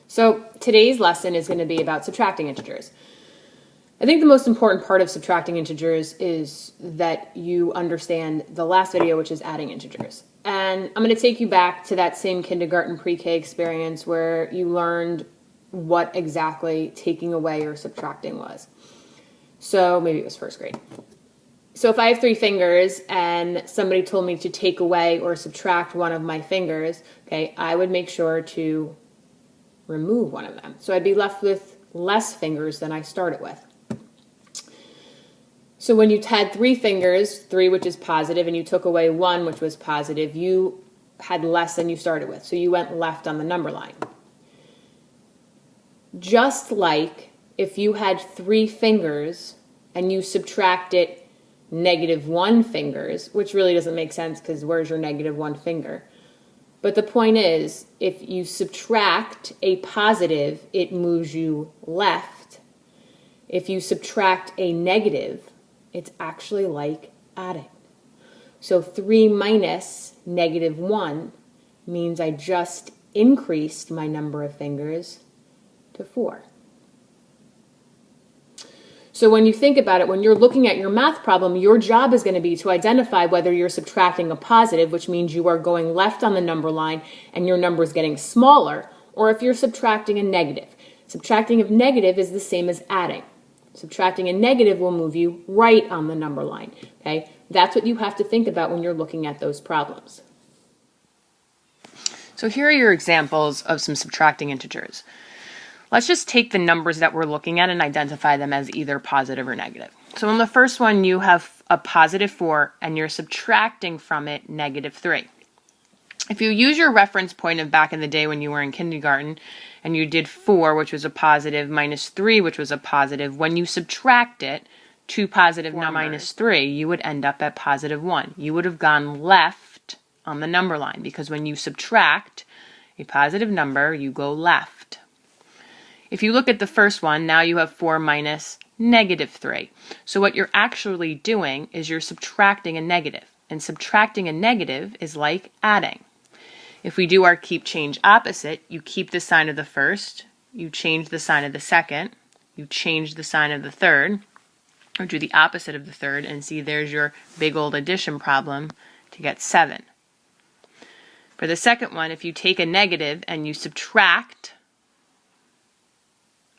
So today's lesson is going to be about subtracting integers. I think the most important part of subtracting integers is that you understand the last video, which is adding integers. And I'm going to take you back to that same kindergarten pre-K experience where you learned what exactly taking away or subtracting was. So maybe it was first grade. So if I have 3 fingers and somebody told me to take away or subtract one of my fingers, okay, I would make sure to remove one of them. So I'd be left with less fingers than I started with. So when you had 3 fingers, 3 which is positive, and you took away 1 which was positive, you had less than you started with. So you went left on the number line. Just like if you had 3 fingers and you subtracted -1 fingers, which really doesn't make sense because where's your -1 finger? But the point is, if you subtract a positive, it moves you left. If you subtract a negative, it's actually like adding. So 3 minus -1 means I just increased my number of fingers to 4. So when you think about it, when you're looking at your math problem, your job is going to be to identify whether you're subtracting a positive, which means you are going left on the number line and your number is getting smaller, or if you're subtracting a negative. Subtracting a negative is the same as adding. Subtracting a negative will move you right on the number line. Okay? That's what you have to think about when you're looking at those problems. So here are your examples of some subtracting integers. Let's just take the numbers that we're looking at and identify them as either positive or negative. So in the first one, you have a +4 and you're subtracting from it -3. If you use your reference point of back in the day when you were in kindergarten and you did 4, which was a positive, minus 3, which was a positive, when you subtract it, 2 positive numbers minus 3, you would end up at +1. You would have gone left on the number line because when you subtract a positive number, you go left. If you look at the first one, now you have 4 minus -3. So what you're actually doing is you're subtracting a negative. And subtracting a negative is like adding. If we do our keep change opposite, you keep the sign of the first, you change the sign of the second, you change the sign of the third, or do the opposite of the third, and see there's your big old addition problem to get 7. For the second one, if you take a negative and you subtract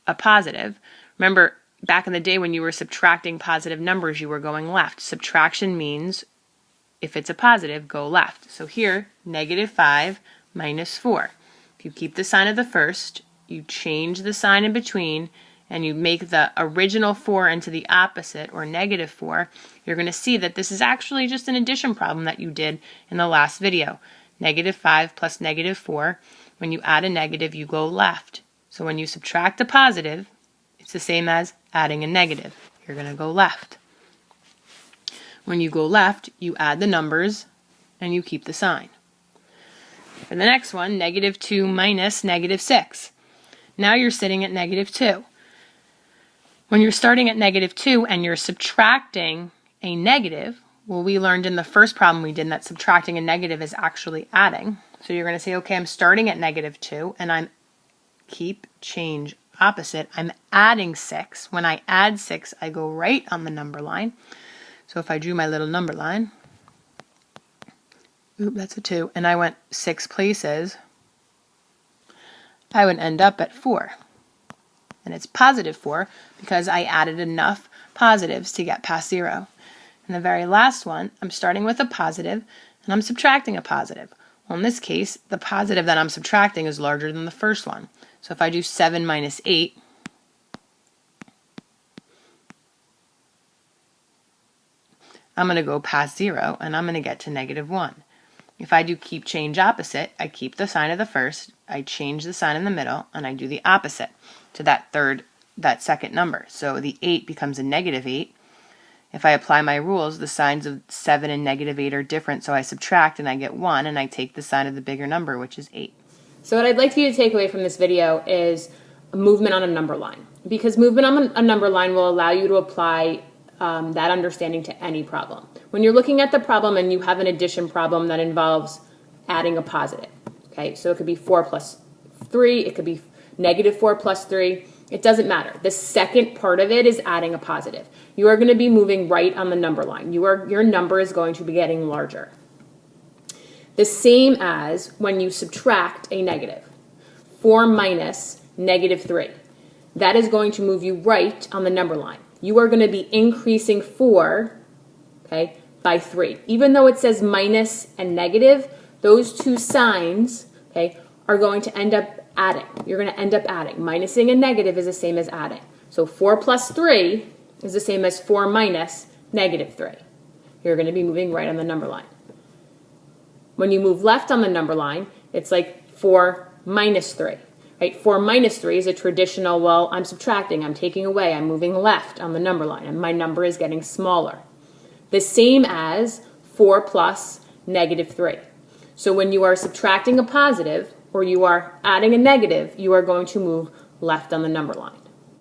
a positive, remember back in the day when you were subtracting positive numbers, you were going left. Subtraction means if it's a positive, go left. So here, -5 minus 4. If you keep the sign of the first, you change the sign in between, and you make the original 4 into the opposite, or -4, you're going to see that this is actually just an addition problem that you did in the last video. -5 plus -4, when you add a negative, you go left. So when you subtract a positive, it's the same as adding a negative. You're going to go left. When you go left, you add the numbers and you keep the sign. For the next one, -2 minus -6. Now you're sitting at -2. When you're starting at -2 and you're subtracting a negative, well, we learned in the first problem we did that subtracting a negative is actually adding. So you're going to say, okay, I'm starting at -2 and I'm keep change opposite. I'm adding 6. When I add 6, I go right on the number line. So if I drew my little number line, oop, that's a 2, and I went 6 places, I would end up at 4. And it's +4 because I added enough positives to get past 0. And the very last one, I'm starting with a positive and I'm subtracting a positive. Well, in this case, the positive that I'm subtracting is larger than the first one. So if I do 7 minus 8, I'm going to go past 0 and I'm going to get to -1. If I do keep change opposite, I keep the sign of the first, I change the sign in the middle, and I do the opposite to that second number. So the 8 becomes a -8. If I apply my rules, the signs of 7 and -8 are different, so I subtract and I get 1, and I take the sign of the bigger number, which is 8. So what I'd like you to take away from this video is movement on a number line. Because movement on a number line will allow you to apply that understanding to any problem. When you're looking at the problem and you have an addition problem that involves adding a positive, okay? So it could be 4 plus 3, it could be negative 4 plus 3, it doesn't matter. The second part of it is adding a positive. You are going to be moving right on the number line. Your number is going to be getting larger. The same as when you subtract a negative. 4 minus negative 3. That is going to move you right on the number line. You are going to be increasing 4, okay, by 3. Even though it says minus and negative, those two signs, okay, are going to end up adding. You're going to end up adding. Minusing a negative is the same as adding. So 4 plus 3 is the same as 4 minus negative 3. You're going to be moving right on the number line. When you move left on the number line, it's like 4 minus 3. Right? 4 minus 3 is a traditional, well, I'm subtracting, I'm taking away, I'm moving left on the number line, and my number is getting smaller. The same as 4 plus negative 3. So when you are subtracting a positive or you are adding a negative, you are going to move left on the number line.